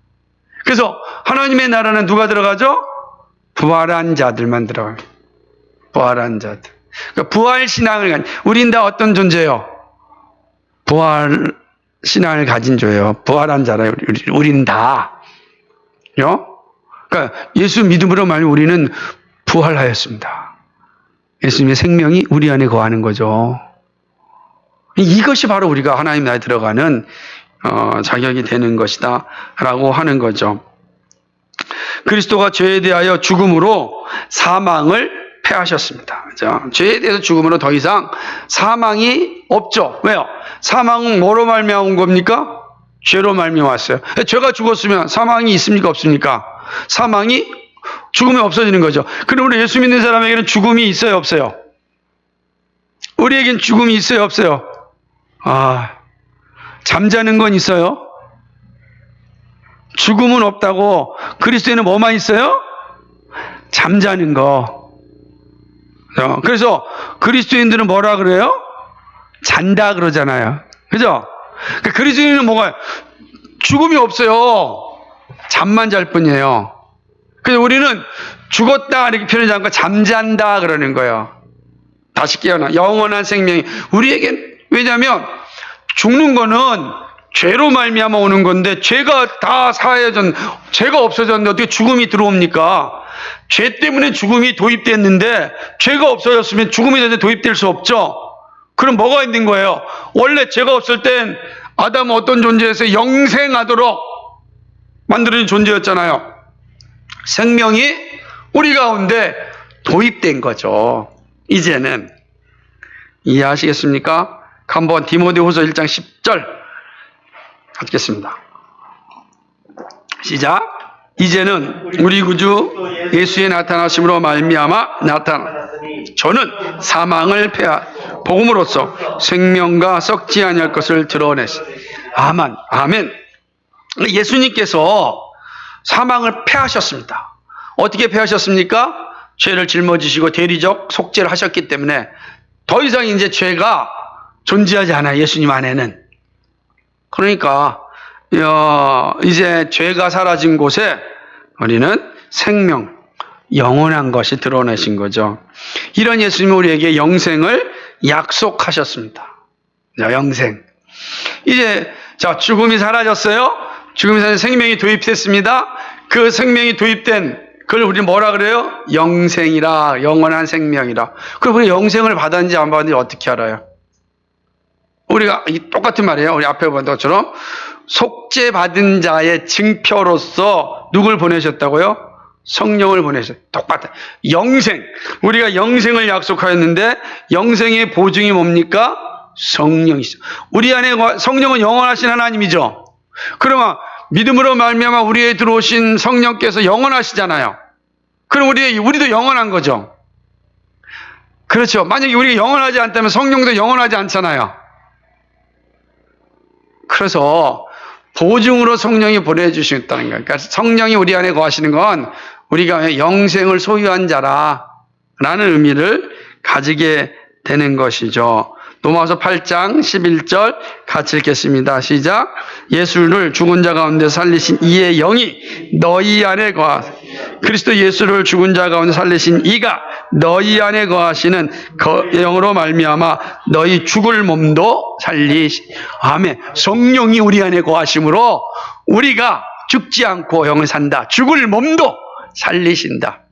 그래서 하나님의 나라는 누가 들어가죠? 부활한 자들만 들어가요. 부활한 자들. 그러니까 부활 신앙을 가진 우린 다 어떤 존재예요? 부활 신앙을 가진 자예요. 부활한 자라요. 우리는 다. 그러니까 예수 믿음으로 말하면 우리는 부활하였습니다. 예수님의 생명이 우리 안에 거하는 거죠. 이것이 바로 우리가 하나님 나라에 들어가는 자격이 되는 것이다 라고 하는 거죠. 그리스도가 죄에 대하여 죽음으로 사망을 패하셨습니다. 죄에 대해서 죽음으로 더 이상 사망이 없죠. 왜요? 사망은 뭐로 말미암은 겁니까? 죄로 말미암았어요. 죄가 죽었으면 사망이 있습니까? 없습니까? 사망이 죽음이 없어지는 거죠. 그럼 우리 예수 믿는 사람에게는 죽음이 있어요? 없어요? 우리에겐 죽음이 있어요? 없어요? 잠자는 건 있어요? 죽음은 없다고. 그리스도에는 뭐만 있어요? 잠자는 거. 그래서 그리스도인들은 뭐라 그래요? 잔다 그러잖아요. 그죠? 그리스도인은 뭐가 죽음이 없어요. 잠만 잘 뿐이에요. 그래서 우리는 죽었다 이렇게 표현하지 않고 잠잔다 그러는 거예요. 다시 깨어나 영원한 생명이 우리에겐. 왜냐하면 죽는 거는 죄로 말미암아 오는 건데 죄가 다 죄가 없어졌는데 어떻게 죽음이 들어옵니까? 죄 때문에 죽음이 도입됐는데 죄가 없어졌으면 죽음이 도입될 수 없죠. 그럼 뭐가 있는 거예요? 원래 죄가 없을 땐 아담은 어떤 존재에서 영생하도록 만들어진 존재였잖아요. 생명이 우리 가운데 도입된 거죠. 이제는 이해하시겠습니까? 한번 디모데후서 1장 10절 읽겠습니다. 시작. 이제는 우리 구주 예수의 나타나심으로 말미암아 저는 사망을 복음으로써 생명과 썩지 아니할 것을 드러냈으니. 아멘. 예수님께서 사망을 패하셨습니다. 어떻게 패하셨습니까? 죄를 짊어지시고 대리적 속죄를 하셨기 때문에 더 이상 이제 죄가 존재하지 않아요. 예수님 안에는. 그러니까 이제 죄가 사라진 곳에 우리는 생명, 영원한 것이 드러내신 거죠. 이런 예수님이 우리에게 영생을 약속하셨습니다. 영생. 이제 죽음이 사라졌어요. 죽음이 사라져 생명이 도입됐습니다. 그 생명이 도입된 그걸 우리 뭐라 그래요? 영생이라, 영원한 생명이라. 그럼 우리 영생을 받았는지 안 받았는지 어떻게 알아요? 우리가 똑같은 말이에요. 우리 앞에 본 것처럼 속죄받은 자의 증표로서 누굴 보내셨다고요? 성령을 보내셨어요. 똑같아요. 영생. 우리가 영생을 약속하였는데 영생의 보증이 뭡니까? 성령이죠. 우리 안에 성령은 영원하신 하나님이죠. 그러면 믿음으로 말미암아 우리에 들어오신 성령께서 영원하시잖아요. 그럼 우리도 영원한 거죠. 그렇죠. 만약에 우리가 영원하지 않다면 성령도 영원하지 않잖아요. 그래서 보증으로 성령이 보내주셨다는 거예요. 그러니까 성령이 우리 안에 거하시는 건 우리가 영생을 소유한 자라라는 의미를 가지게 되는 것이죠. 로마서 8장 11절 같이 읽겠습니다. 시작. 예수를 죽은 자 가운데 살리신 이의 영이 너희 안에 그리스도 예수를 죽은 자 가운데 살리신 이가 너희 안에 거하시는 그 영으로 말미암아 너희 죽을 몸도 아멘. 성령이 우리 안에 거하심으로 우리가 죽지 않고 영을 산다. 죽을 몸도 살리신다.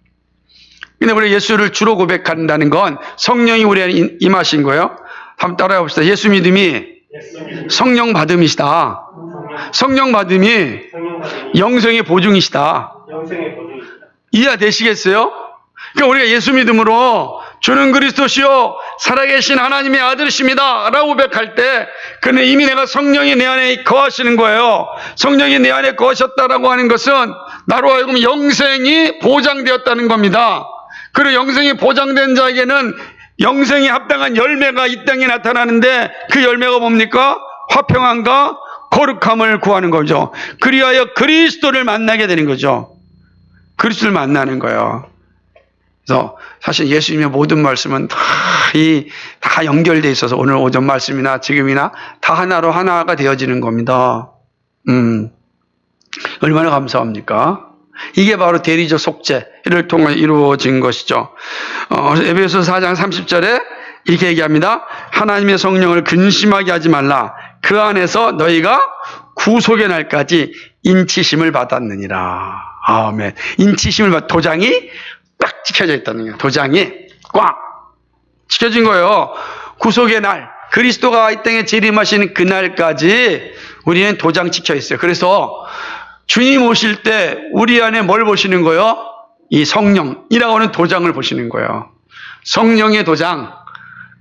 근데 우리 예수를 주로 고백한다는 건 성령이 우리 안에 임하신 거예요. 한번 따라해 봅시다. 예수 믿음이 성령 받음이시다. 성령 받음이 영생의 보증이시다. 이해되시겠어요? 그러니까 우리가 예수 믿음으로 주는 그리스도시요 살아계신 하나님의 아들이십니다 라고 고백할 때 그는 이미 내가 성령이 내 안에 거하시는 거예요. 성령이 내 안에 거하셨다라고 하는 것은 나로 하여금 영생이 보장되었다는 겁니다. 그리고 영생이 보장된 자에게는 영생이 합당한 열매가 이 땅에 나타나는데 그 열매가 뭡니까? 화평함과 거룩함을 구하는 거죠. 그리하여 그리스도를 만나게 되는 거죠. 그리스도를 만나는 거예요. 그래서 사실 예수님의 모든 말씀은 다 연결되어 있어서 오늘 오전 말씀이나 지금이나 다 하나로 하나가 되어지는 겁니다. 얼마나 감사합니까? 이게 바로 대리적 속죄를 통해 이루어진 것이죠. 에베소서 4장 30절에 이렇게 얘기합니다. 하나님의 성령을 근심하게 하지 말라. 그 안에서 너희가 구속의 날까지 인치심을 받았느니라. 아멘. 인치심을 받, 도장이 딱 찍혀져 있다는 거예요. 도장이 꽉 찍혀진 거예요. 구속의 날, 그리스도가 이 땅에 재림하시는 그날까지 우리는 도장 찍혀 있어요. 그래서 주님 오실 때 우리 안에 뭘 보시는 거예요? 이 성령이라고 하는 도장을 보시는 거예요. 성령의 도장.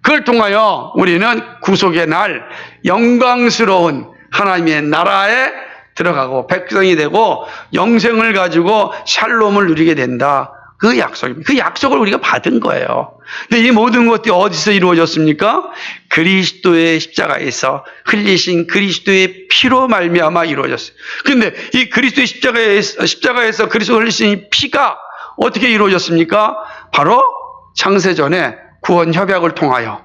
그걸 통하여 우리는 구속의 날, 영광스러운 하나님의 나라에 들어가고 백성이 되고 영생을 가지고 샬롬을 누리게 된다. 그 약속입니다. 그 약속을 우리가 받은 거예요. 근데 이 모든 것들이 어디서 이루어졌습니까? 그리스도의 십자가에서 흘리신 그리스도의 피로 말미암아 이루어졌어요. 근데 이 그리스도의 십자가에서 그리스도 흘리신 이 피가 어떻게 이루어졌습니까? 바로 창세전에 구원 협약을 통하여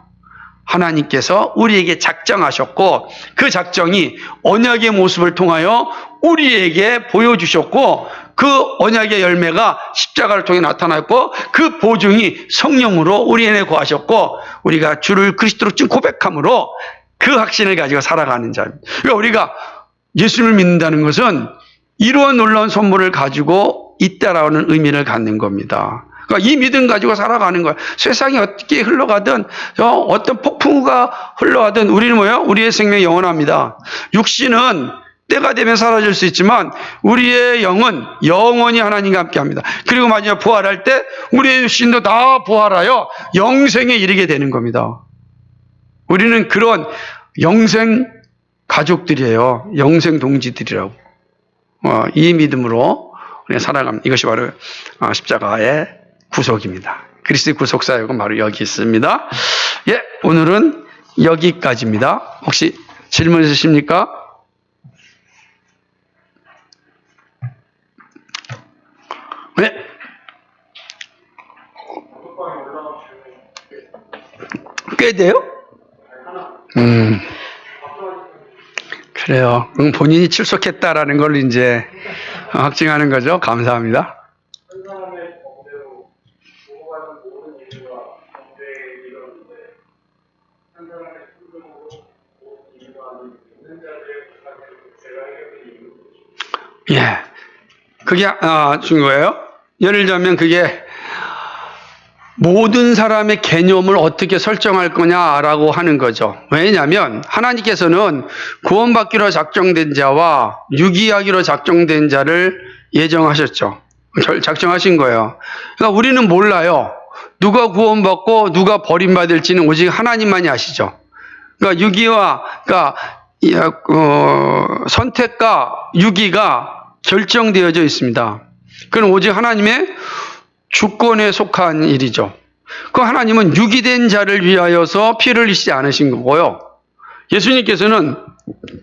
하나님께서 우리에게 작정하셨고 그 작정이 언약의 모습을 통하여 우리에게 보여주셨고 그 언약의 열매가 십자가를 통해 나타났고 그 보증이 성령으로 우리 안에 거하셨고 우리가 주를 그리스도로 고백함으로 그 확신을 가지고 살아가는 자입니다. 그러니까 우리가 예수님을 믿는다는 것은 이러한 놀라운 선물을 가지고 있다라는 의미를 갖는 겁니다. 그러니까 이 믿음 가지고 살아가는 거예요. 세상이 어떻게 흘러가든 어떤 폭풍우가 흘러가든 우리는 뭐예요? 우리의 생명이 영원합니다. 육신은 때가 되면 사라질 수 있지만 우리의 영은 영원히 하나님과 함께합니다. 그리고 마지막 부활할 때 우리의 육신도 다 부활하여 영생에 이르게 되는 겁니다. 우리는 그런 영생 가족들이에요. 영생 동지들이라고. 이 믿음으로 우리가 살아갑니다. 이것이 바로 십자가의 구속입니다. 그리스도의 구속사역은 바로 여기 있습니다. 예, 오늘은 여기까지입니다. 혹시 질문 있으십니까? 네. 꽤 돼요? 그래요. 그럼 본인이 출석했다라는 걸 이제 확증하는 거죠. 감사합니다. 예. 그게, 준 거예요. 예를 들면 그게 모든 사람의 개념을 어떻게 설정할 거냐라고 하는 거죠. 왜냐하면 하나님께서는 구원받기로 작정된 자와 유기하기로 작정된 자를 예정하셨죠. 작정하신 거예요. 그러니까 우리는 몰라요. 누가 구원받고 누가 버림받을지는 오직 하나님만이 아시죠. 그러니까 유기와, 그러니까 선택과 유기가 결정되어져 있습니다. 그건 오직 하나님의 주권에 속한 일이죠. 그 하나님은 유기된 자를 위하여서 피를 흘리시지 않으신 거고요. 예수님께서는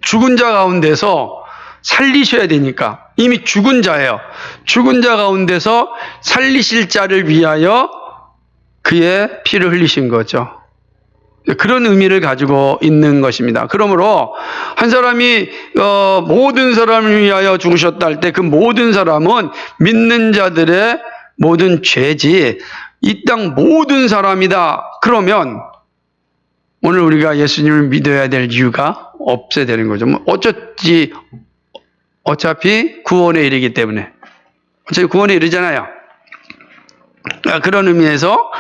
죽은 자 가운데서 살리셔야 되니까 이미 죽은 자예요. 죽은 자 가운데서 살리실 자를 위하여 그의 피를 흘리신 거죠. 그런 의미를 가지고 있는 것입니다. 그러므로 한 사람이 모든 사람을 위하여 죽으셨다 할 때 그 모든 사람은 믿는 자들의 모든 죄지 이 땅 모든 사람이다. 그러면 오늘 우리가 예수님을 믿어야 될 이유가 없어야 되는 거죠. 어차피 구원에 이르기 때문에. 어차피 구원에 이르잖아요. 그런 의미에서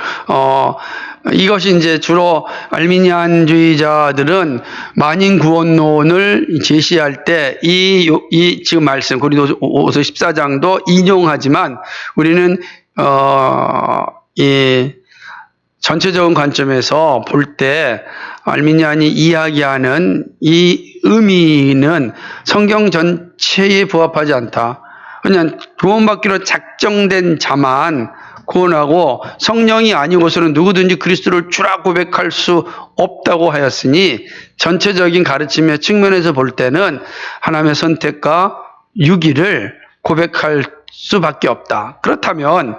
이것이 이제 주로 알미니안주의자들은 만인 구원론을 제시할 때 이 지금 말씀 고린도후서 14장도 인용하지만 우리는 이 전체적인 관점에서 볼 때 알미니안이 이야기하는 이 의미는 성경 전체에 부합하지 않다. 그냥 구원받기로 작정된 자만 구원하고 성령이 아니고서는 누구든지 그리스도를 주라 고백할 수 없다고 하였으니 전체적인 가르침의 측면에서 볼 때는 하나님의 선택과 유기를 고백할 수밖에 없다. 그렇다면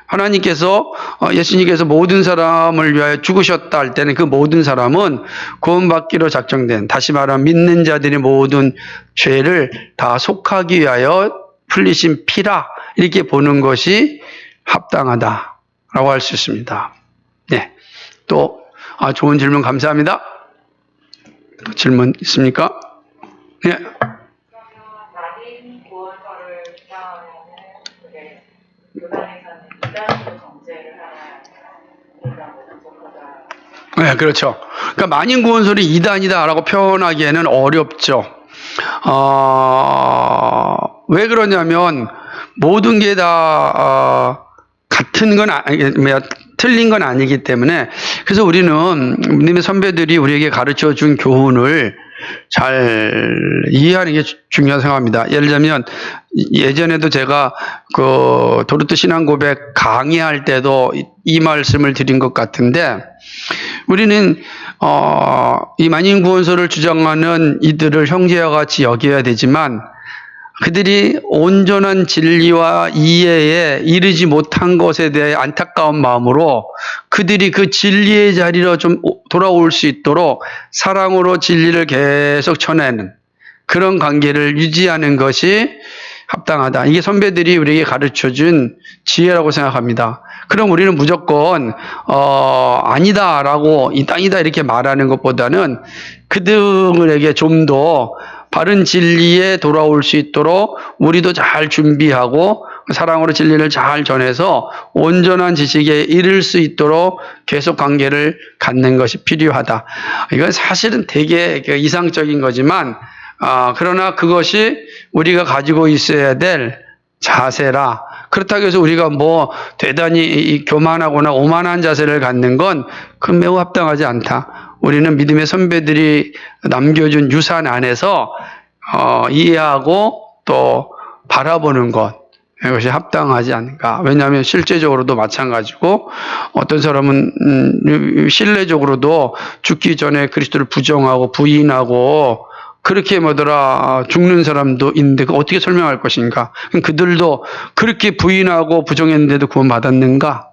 하나님께서 예수님께서 모든 사람을 위하여 죽으셨다 할 때는 그 모든 사람은 구원받기로 작정된, 다시 말하면 믿는 자들의 모든 죄를 다 속하기 위하여 풀리신 피라, 이렇게 보는 것이 합당하다라고 할 수 있습니다. 네. 또 좋은 질문 감사합니다. 또 질문 있습니까? 네. 만인 구원서를 주장하면은 교단에서는 이단으로 정죄를 하나요? 네, 그렇죠. 그러니까 만인 구원설이 이단이다라고 표현하기에는 어렵죠. 왜 그러냐면 모든 게 다 같은 건 틀린 건 아니기 때문에, 그래서 우리는 믿음의 선배들이 우리에게 가르쳐 준 교훈을 잘 이해하는 게 중요하다고 생각합니다. 예를 들면 예전에도 제가 그 도르트 신앙 고백 강의할 때도 이 말씀을 드린 것 같은데, 우리는 이 만인 구원설을 주장하는 이들을 형제와 같이 여겨야 되지만 그들이 온전한 진리와 이해에 이르지 못한 것에 대해 안타까운 마음으로 그들이 그 진리의 자리로 좀 돌아올 수 있도록 사랑으로 진리를 계속 전하는 그런 관계를 유지하는 것이 합당하다. 이게 선배들이 우리에게 가르쳐준 지혜라고 생각합니다. 그럼 우리는 무조건 아니다라고 이 땅이다 이렇게 말하는 것보다는 그들에게 좀 더 바른 진리에 돌아올 수 있도록 우리도 잘 준비하고 사랑으로 진리를 잘 전해서 온전한 지식에 이를 수 있도록 계속 관계를 갖는 것이 필요하다. 이건 사실은 되게 이상적인 거지만 그러나 그것이 우리가 가지고 있어야 될 자세라. 그렇다고 해서 우리가 뭐 대단히 교만하거나 오만한 자세를 갖는 건 그건 매우 합당하지 않다. 우리는 믿음의 선배들이 남겨준 유산 안에서 이해하고 또 바라보는 것, 이것이 합당하지 않은가. 왜냐하면 실제적으로도 마찬가지고 어떤 사람은 신뢰적으로도 죽기 전에 그리스도를 부정하고 부인하고 그렇게 뭐더라 죽는 사람도 있는데 어떻게 설명할 것인가. 그들도 그렇게 부인하고 부정했는데도 구원받았는가.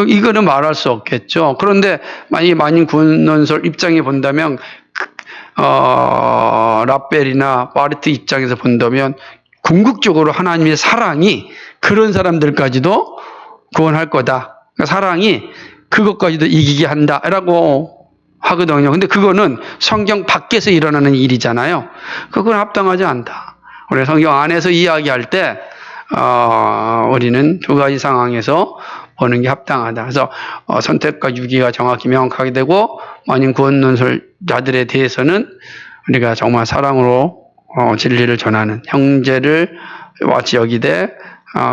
이거는 말할 수 없겠죠. 그런데 만약에 만인 구원설 입장에 본다면 라벨이나 바르트 입장에서 본다면 궁극적으로 하나님의 사랑이 그런 사람들까지도 구원할 거다. 그러니까 사랑이 그것까지도 이기게 한다라고 하거든요. 근데 그거는 성경 밖에서 일어나는 일이잖아요. 그건 합당하지 않다. 우리 성경 안에서 이야기할 때 우리는 두 가지 상황에서 보는 게 합당하다. 그래서 선택과 유기가 정확히 명확하게 되고 만인 구원론설자들에 대해서는 우리가 정말 사랑으로 진리를 전하는 형제를 같이 여기되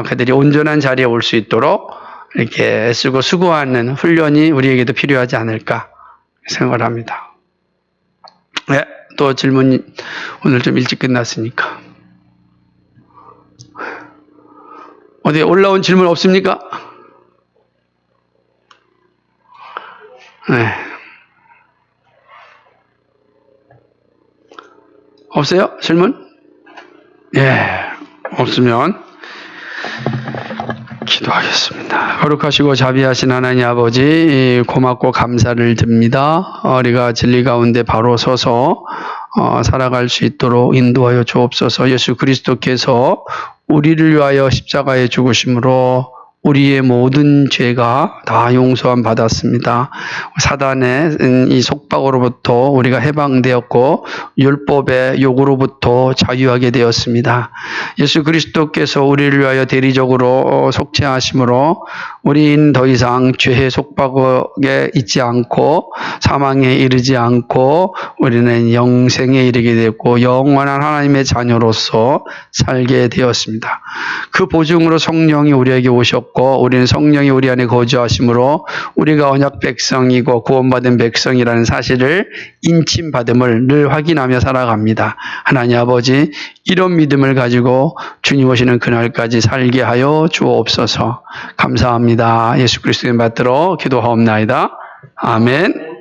그들이 온전한 자리에 올 수 있도록 이렇게 애쓰고 수고하는 훈련이 우리에게도 필요하지 않을까 생각을 합니다. 네, 또 질문이 오늘 좀 일찍 끝났으니까 어디 올라온 질문 없습니까? 네. 없어요? 질문? 예, 없으면 기도하겠습니다. 거룩하시고 자비하신 하나님 아버지, 고맙고 감사를 드립니다. 우리가 진리 가운데 바로 서서 살아갈 수 있도록 인도하여 주옵소서. 예수 그리스도께서 우리를 위하여 십자가에 죽으심으로 우리의 모든 죄가 다 용서함 받았습니다. 사단의 이 속박으로부터 우리가 해방되었고 율법의 요구로부터 자유하게 되었습니다. 예수 그리스도께서 우리를 위하여 대리적으로 속죄하심으로 우리는 더 이상 죄의 속박에 있지 않고 사망에 이르지 않고 우리는 영생에 이르게 되었고 영원한 하나님의 자녀로서 살게 되었습니다. 그 보증으로 성령이 우리에게 오셨고 우리는 성령이 우리 안에 거주하심으로 우리가 언약 백성이고 구원받은 백성이라는 사실을 인침받음을 늘 확인하며 살아갑니다. 하나님 아버지, 이런 믿음을 가지고 주님 오시는 그날까지 살게 하여 주옵소서. 감사합니다. 예수 그리스도의 받들어 기도하옵나이다. 아멘.